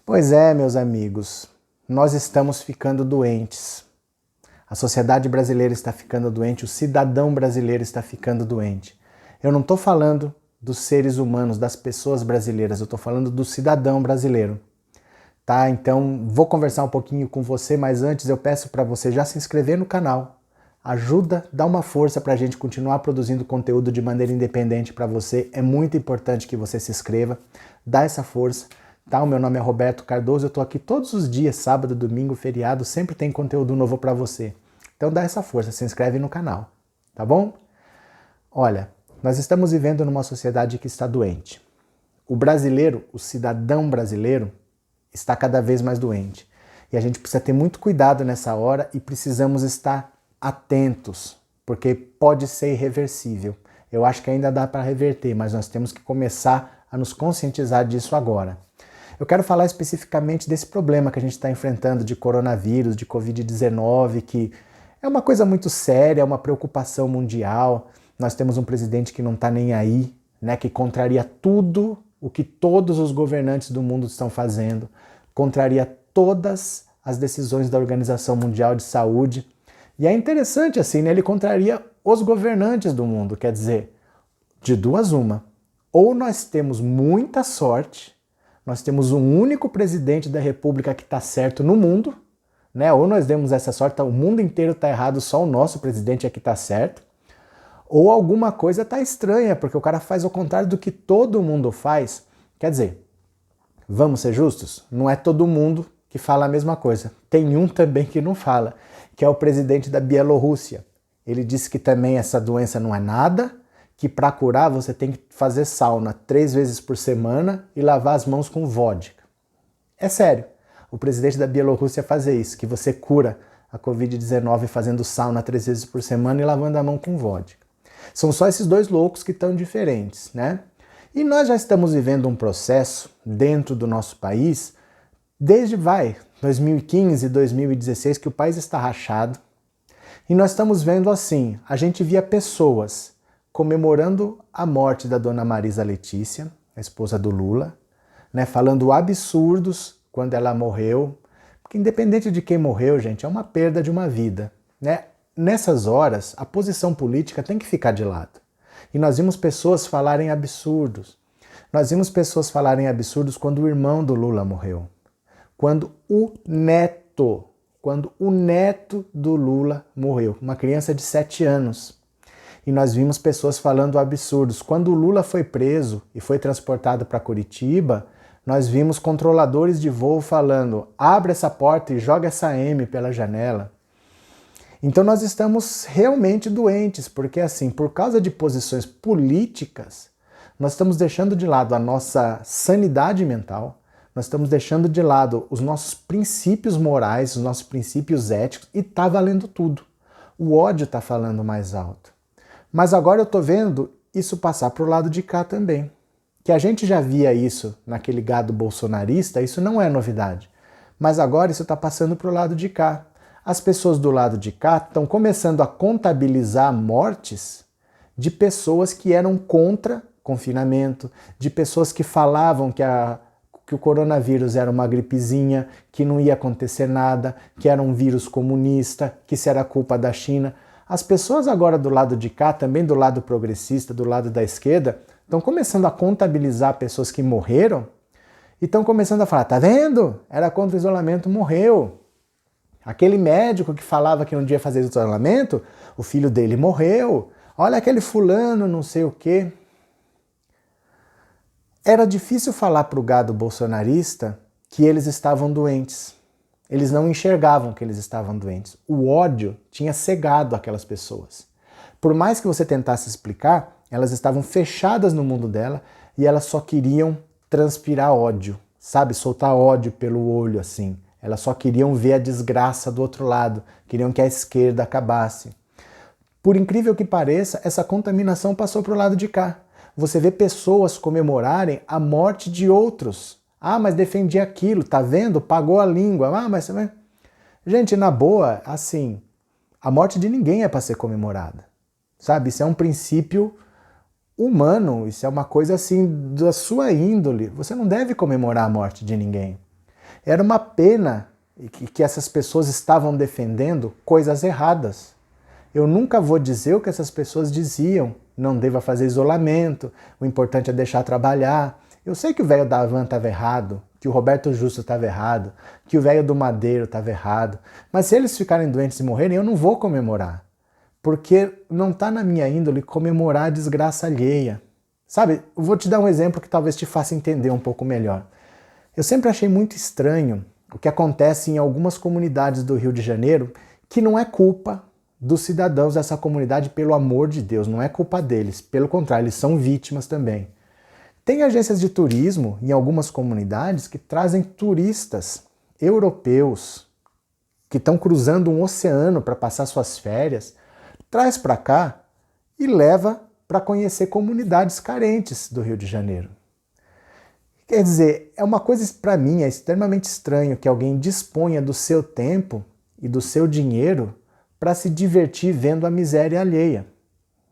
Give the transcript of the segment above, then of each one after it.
Pois é, meus amigos, nós estamos ficando doentes. A sociedade brasileira está ficando doente, o cidadão brasileiro está ficando doente. Eu não estou falando dos seres humanos, das pessoas brasileiras, eu estou falando do cidadão brasileiro. Tá? Então, vou conversar um pouquinho com você, mas antes eu peço para você já se inscrever no canal. Ajuda, dá uma força para a gente continuar produzindo conteúdo de maneira independente para você. É muito importante que você se inscreva, dá essa força. Tá? O meu nome é Roberto Cardoso, eu estou aqui todos os dias, sábado, domingo, feriado, sempre tem conteúdo novo para você. Então dá essa força, se inscreve no canal, tá bom? Olha, nós estamos vivendo numa sociedade que está doente. O brasileiro, o cidadão brasileiro, está cada vez mais doente. E a gente precisa ter muito cuidado nessa hora e precisamos estar atentos, porque pode ser irreversível. Eu acho que ainda dá para reverter, mas nós temos que começar a nos conscientizar disso agora. Eu quero falar especificamente desse problema que a gente está enfrentando de coronavírus, de Covid-19, que é uma coisa muito séria, é uma preocupação mundial. Nós temos um presidente que não está nem aí, né, que contraria tudo o que todos os governantes do mundo estão fazendo, contraria todas as decisões da Organização Mundial de Saúde. E é interessante assim, né, ele contraria os governantes do mundo, quer dizer, de duas uma. Ou nós temos muita sorte, nós temos um único presidente da República que está certo no mundo, né? Ou nós demos essa sorte, o mundo inteiro está errado, só o nosso presidente é que está certo. Ou alguma coisa está estranha, porque o cara faz o contrário do que todo mundo faz. Quer dizer, vamos ser justos? Não é todo mundo que fala a mesma coisa. Tem um também que não fala, que é o presidente da Bielorrússia. Ele disse que também essa doença não é nada, que para curar você tem que fazer sauna 3 vezes por semana e lavar as mãos com vodka. É sério, o presidente da Bielorrússia faz isso, que você cura a Covid-19 fazendo sauna 3 vezes por semana e lavando a mão com vodka. São só esses dois loucos que estão diferentes, né? E nós já estamos vivendo um processo dentro do nosso país desde 2015, 2016, que o país está rachado. E nós estamos vendo assim, a gente via pessoas comemorando a morte da dona Marisa Letícia, a esposa do Lula, né, falando absurdos quando ela morreu, porque independente de quem morreu, gente, é uma perda de uma vida, né? Nessas horas, a posição política tem que ficar de lado. E nós vimos pessoas falarem absurdos. Nós vimos pessoas falarem absurdos quando o irmão do Lula morreu. Quando o neto do Lula morreu, uma criança de 7 anos. E nós vimos pessoas falando absurdos. Quando o Lula foi preso e foi transportado para Curitiba, nós vimos controladores de voo falando: abre essa porta e joga essa M pela janela. Então nós estamos realmente doentes, porque assim, por causa de posições políticas, nós estamos deixando de lado a nossa sanidade mental, nós estamos deixando de lado os nossos princípios morais, os nossos princípios éticos, e tá valendo tudo. O ódio tá falando mais alto. Mas agora eu tô vendo isso passar pro lado de cá também. Que a gente já via isso naquele gado bolsonarista, isso não é novidade. Mas agora isso tá passando pro lado de cá. As pessoas do lado de cá estão começando a contabilizar mortes de pessoas que eram contra confinamento, de pessoas que falavam que o coronavírus era uma gripezinha, que não ia acontecer nada, que era um vírus comunista, que isso era culpa da China. As pessoas agora do lado de cá, também do lado progressista, do lado da esquerda, estão começando a contabilizar pessoas que morreram e estão começando a falar: tá vendo? Era contra o isolamento, morreu. Aquele médico que falava que não devia fazer isolamento, o filho dele morreu. Olha aquele fulano, não sei o quê. Era difícil falar para o gado bolsonarista que eles estavam doentes. Eles não enxergavam que eles estavam doentes. O ódio tinha cegado aquelas pessoas. Por mais que você tentasse explicar, elas estavam fechadas no mundo dela e elas só queriam transpirar ódio, sabe? Soltar ódio pelo olho assim. Elas só queriam ver a desgraça do outro lado, queriam que a esquerda acabasse. Por incrível que pareça, essa contaminação passou para o lado de cá. Você vê pessoas comemorarem a morte de outros. Ah, mas defendi aquilo, tá vendo? Pagou a língua. Ah, mas... Gente, na boa, assim, a morte de ninguém é para ser comemorada. Sabe? Isso é um princípio humano, isso é uma coisa assim da sua índole. Você não deve comemorar a morte de ninguém. Era uma pena que essas pessoas estavam defendendo coisas erradas. Eu nunca vou dizer o que essas pessoas diziam. Não deva fazer isolamento, o importante é deixar trabalhar. Eu sei que o velho da Havan estava errado, que o Roberto Justo estava errado, que o velho do Madeiro estava errado. Mas se eles ficarem doentes e morrerem, eu não vou comemorar. Porque não está na minha índole comemorar a desgraça alheia. Sabe, eu vou te dar um exemplo que talvez te faça entender um pouco melhor. Eu sempre achei muito estranho o que acontece em algumas comunidades do Rio de Janeiro, que não é culpa dos cidadãos dessa comunidade, pelo amor de Deus, não é culpa deles. Pelo contrário, eles são vítimas também. Tem agências de turismo em algumas comunidades que trazem turistas europeus que estão cruzando um oceano para passar suas férias, traz para cá e leva para conhecer comunidades carentes do Rio de Janeiro. Quer dizer, é uma coisa, para mim, é extremamente estranho que alguém disponha do seu tempo e do seu dinheiro para se divertir vendo a miséria alheia.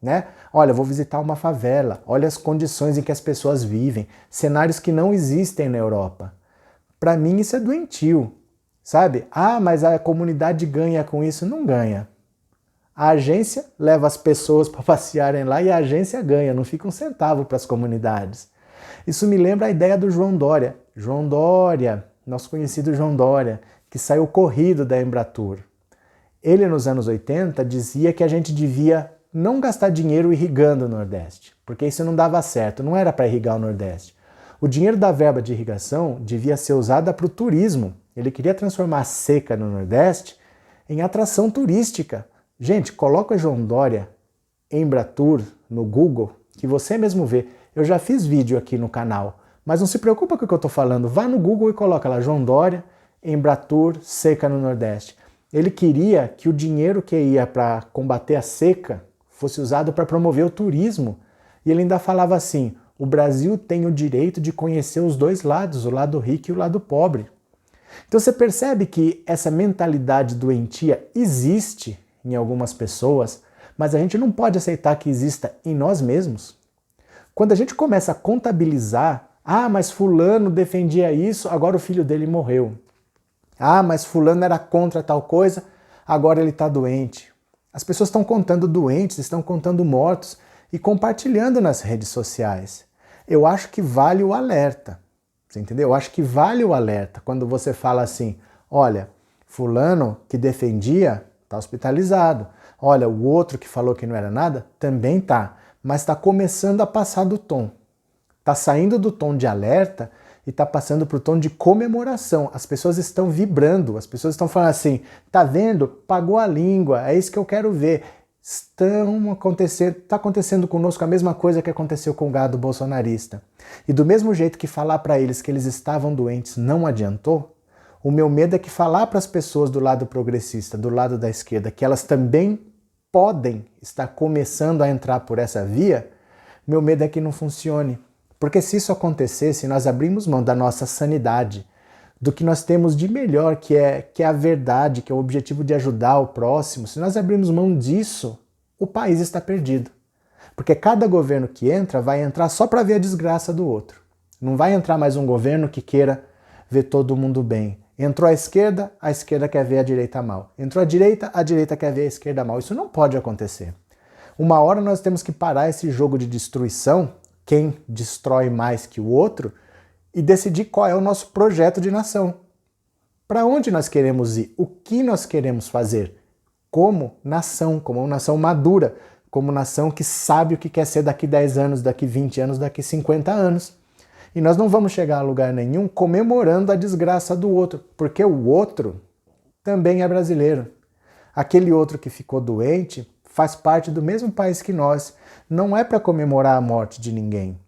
Né? Olha, vou visitar uma favela, olha as condições em que as pessoas vivem, cenários que não existem na Europa. Para mim isso é doentio, sabe? Ah, mas a comunidade ganha com isso. Não ganha. A agência leva as pessoas para passearem lá e a agência ganha, não fica um centavo para as comunidades. Isso me lembra a ideia do João Dória. João Dória, nosso conhecido João Dória, que saiu corrido da Embratur. Ele, nos anos 80, dizia que a gente devia não gastar dinheiro irrigando o Nordeste, porque isso não dava certo, não era para irrigar o Nordeste. O dinheiro da verba de irrigação devia ser usado para o turismo. Ele queria transformar a seca no Nordeste em atração turística. Gente, coloca o João Dória, Embratur, no Google, que você mesmo vê. Eu já fiz vídeo aqui no canal, mas não se preocupa com o que eu estou falando. Vá no Google e coloca lá João Dória, Embratur, seca no Nordeste. Ele queria que o dinheiro que ia para combater a seca fosse usado para promover o turismo. E ele ainda falava assim, o Brasil tem o direito de conhecer os dois lados, o lado rico e o lado pobre. Então você percebe que essa mentalidade doentia existe em algumas pessoas, mas a gente não pode aceitar que exista em nós mesmos. Quando a gente começa a contabilizar, ah, mas fulano defendia isso, agora o filho dele morreu. Ah, mas fulano era contra tal coisa, agora ele está doente. As pessoas estão contando doentes, estão contando mortos e compartilhando nas redes sociais. Eu acho que vale o alerta, você entendeu? Eu acho que vale o alerta quando você fala assim, olha, fulano que defendia está hospitalizado. Olha, o outro que falou que não era nada também está, mas está começando a passar do tom. Está saindo do tom de alerta e está passando para o tom de comemoração. As pessoas estão vibrando, as pessoas estão falando assim, tá vendo? Pagou a língua, é isso que eu quero ver. Está acontecendo conosco a mesma coisa que aconteceu com o gado bolsonarista. E do mesmo jeito que falar para eles que eles estavam doentes não adiantou, o meu medo é que falar para as pessoas do lado progressista, do lado da esquerda, que elas também podem estar começando a entrar por essa via, meu medo é que não funcione. Porque se isso acontecesse, nós abrimos mão da nossa sanidade, do que nós temos de melhor, que é a verdade, que é o objetivo de ajudar o próximo. Se nós abrirmos mão disso, o país está perdido. Porque cada governo que entra vai entrar só para ver a desgraça do outro. Não vai entrar mais um governo que queira ver todo mundo bem. Entrou a esquerda quer ver a direita mal. Entrou a direita quer ver a esquerda mal. Isso não pode acontecer. Uma hora nós temos que parar esse jogo de destruição, quem destrói mais que o outro, e decidir qual é o nosso projeto de nação. Para onde nós queremos ir? O que nós queremos fazer? Como nação, como uma nação madura, como nação que sabe o que quer ser daqui 10 anos, daqui 20 anos, daqui 50 anos. E nós não vamos chegar a lugar nenhum comemorando a desgraça do outro, porque o outro também é brasileiro. Aquele outro que ficou doente faz parte do mesmo país que nós. Não é para comemorar a morte de ninguém.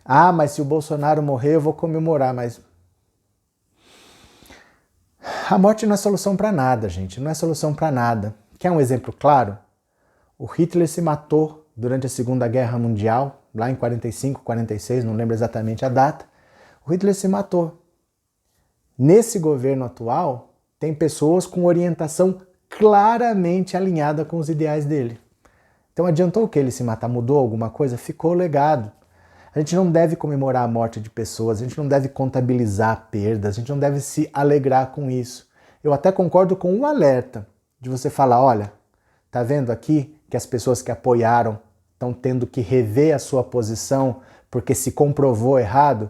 Ah, mas se o Bolsonaro morrer, eu vou comemorar, mas... A morte não é solução para nada, gente. Não é solução para nada. Quer um exemplo claro? O Hitler se matou durante a Segunda Guerra Mundial, lá em 45, 46, não lembro exatamente a data. O Hitler se matou. Nesse governo atual, tem pessoas com orientação claramente alinhada com os ideais dele. Então adiantou o que ele se matar? Mudou alguma coisa? Ficou o legado. A gente não deve comemorar a morte de pessoas, a gente não deve contabilizar perdas, a gente não deve se alegrar com isso. Eu até concordo com um alerta de você falar, olha, tá vendo aqui que as pessoas que apoiaram estão tendo que rever a sua posição porque se comprovou errado?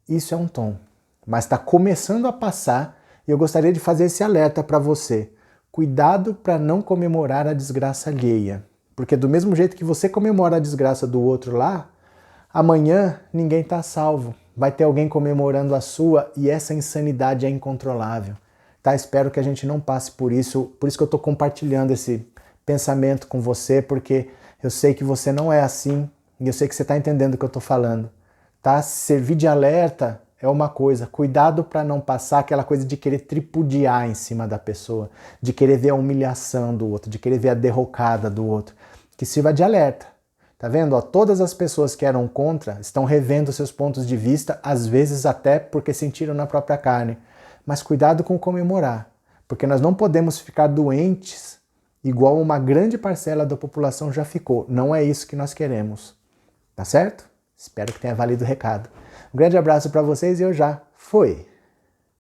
Isso é um tom, mas está começando a passar e eu gostaria de fazer esse alerta para você. Cuidado para não comemorar a desgraça alheia, porque do mesmo jeito que você comemora a desgraça do outro lá, amanhã ninguém está salvo. Vai ter alguém comemorando a sua e essa insanidade é incontrolável. Tá? Espero que a gente não passe por isso que eu estou compartilhando esse pensamento com você, porque eu sei que você não é assim e eu sei que você está entendendo o que eu estou falando. Tá? Servir de alerta é uma coisa, cuidado para não passar aquela coisa de querer tripudiar em cima da pessoa, de querer ver a humilhação do outro, de querer ver a derrocada do outro, que sirva de alerta. Tá vendo? Ó, todas as pessoas que eram contra estão revendo seus pontos de vista, às vezes até porque sentiram na própria carne. Mas cuidado com comemorar, porque nós não podemos ficar doentes igual uma grande parcela da população já ficou. Não é isso que nós queremos. Tá certo? Espero que tenha valido o recado. Um grande abraço para vocês e eu já fui!